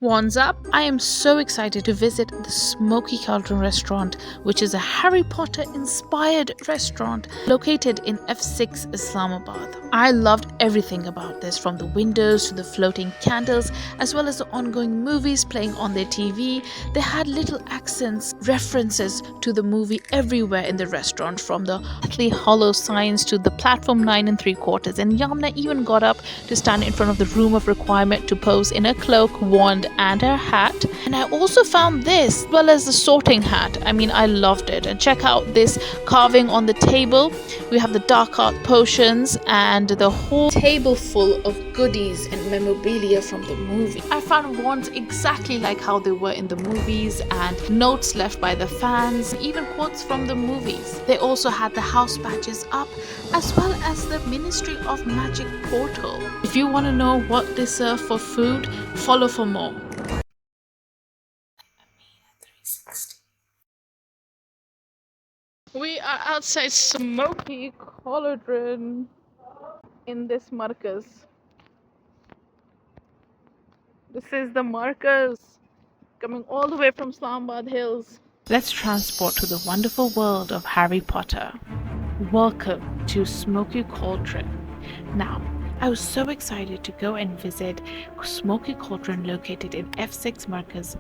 Wands up, I am so excited to visit the Smokey Cauldron restaurant, which is a Harry Potter inspired restaurant located in F6 Islamabad. I loved everything about this, from the windows to the floating candles, as well as the ongoing movies playing on their TV. They had little accents, references to the movie everywhere in the restaurant, from the Deathly Hollow signs to the platform 9 and 3/4. And Yamna even got up to stand in front of the room of requirement to pose in a cloak, wand, and her hat. And I also found this, as well as the sorting hat. I mean, I loved it. And check out this carving on the table. We have the dark art potions and the whole table full of goodies and memorabilia from the movie. I found wands exactly like how they were in the movies, and notes left by the fans, even quotes from the movies. They also had the house badges up, as well as the Ministry of Magic portal. If you want to know what they serve for food, follow for more. We are outside Smokey Cauldron in this Marcus. This is the Marcus coming all the way from Islamabad Hills. Let's transport to the wonderful world of Harry Potter. Welcome to Smokey Cauldron. Now, I was so excited to go and visit Smokey Cauldron located in F6 Marcus.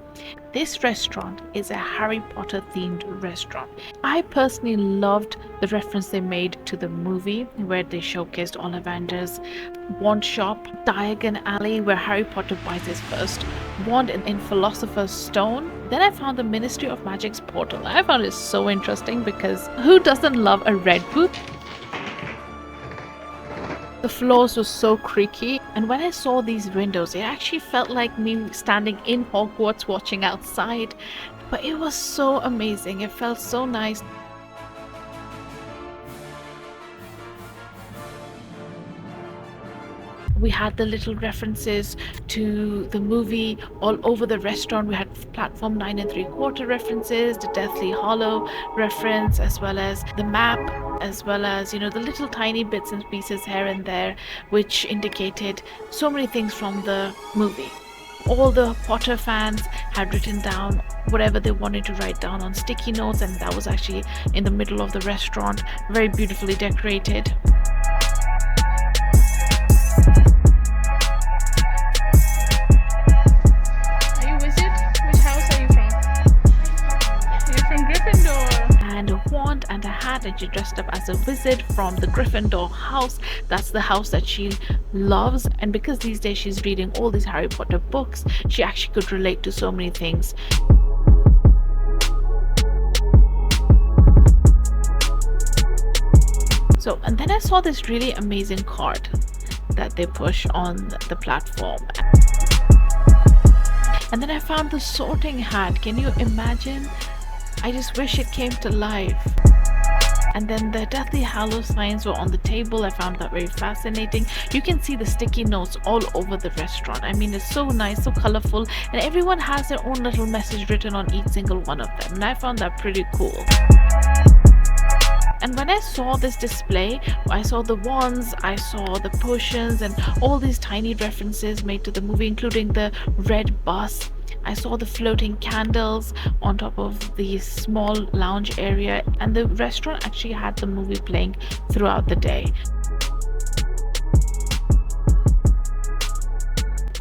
This restaurant is a Harry Potter themed restaurant. I personally loved the reference they made to the movie where they showcased Ollivander's wand shop, Diagon Alley where Harry Potter buys his first wand in Philosopher's Stone. Then I found the Ministry of Magic's portal. I found it so interesting because who doesn't love a red booth? The floors were so creaky, and when I saw these windows, it actually felt like me standing in Hogwarts watching outside. But it was so amazing. It felt so nice. We had the little references to the movie all over the restaurant. We had platform 9 and 3/4 references, the Deathly Hollow reference, as well as the map, as well as, the little tiny bits and pieces here and there, which indicated so many things from the movie. All the Potter fans had written down whatever they wanted to write down on sticky notes, and that was actually in the middle of the restaurant, very beautifully decorated. And a hat, and she dressed up as a wizard from the Gryffindor house. That's the house that she loves, and because these days she's reading all these Harry Potter books, she actually could relate to so many things. So, and then I saw this really amazing card that they push on the platform, and then I found the sorting hat. Can you imagine? I just wish it came to life. And then the Deathly Hallow signs were on the table. I found that very fascinating. You can see the sticky notes all over the restaurant. I mean, it's so nice, so colorful, and everyone has their own little message written on each single one of them, and I found that pretty cool. And when I saw this display, I saw the wands, I saw the potions, and all these tiny references made to the movie, including the red bus. I saw the floating candles on top of the small lounge area, and the restaurant actually had the movie playing throughout the day.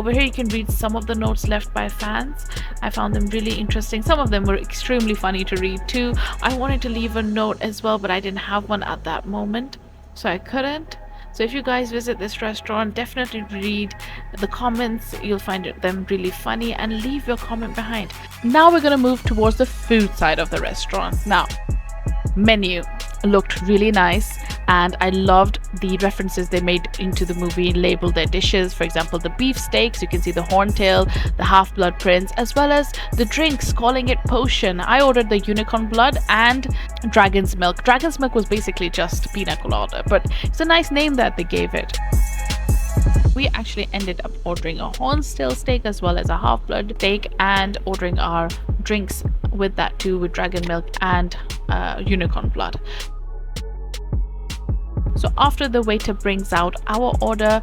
Over here you can read some of the notes left by fans. I found them really interesting. Some of them were extremely funny to read too. I wanted to leave a note as well, but I didn't have one at that moment, so I couldn't. So if you guys visit this restaurant, definitely read the comments. You'll find them really funny, and leave your comment behind. Now we're going to move towards the food side of the restaurant. Now, menu looked really nice, and I loved the references they made into the movie, labeled their dishes. For example, the beef steaks, you can see the horntail, the half-blood prince, as well as the drinks, calling it potion. I ordered the unicorn blood and dragon's milk. Dragon's milk was basically just pina colada, but it's a nice name that they gave it. We actually ended up ordering a horntail steak as well as a half-blood steak, and ordering our drinks with that too, with dragon milk and unicorn blood. So after the waiter brings out our order,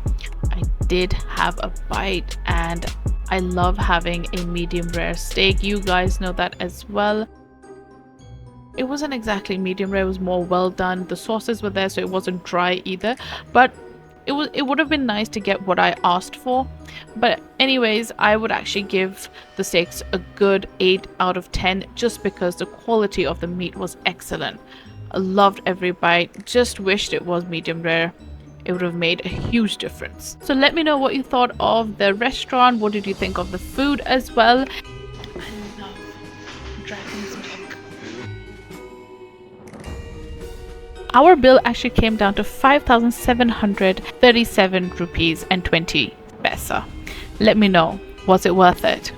I did have a bite, and I love having a medium rare steak. You guys know that as well. It wasn't exactly medium rare, it was more well done. The sauces were there, so it wasn't dry either. But it would have been nice to get what I asked for. But anyways, I would actually give the steaks a good 8 out of 10 just because the quality of the meat was excellent. I loved every bite. Just wished it was medium rare. It would have made a huge difference. So let me know what you thought of the restaurant. What did you think of the food as well? I love dragon's milk. Our bill actually came down to 5,737 rupees and 20 paisa. Let me know, was it worth it?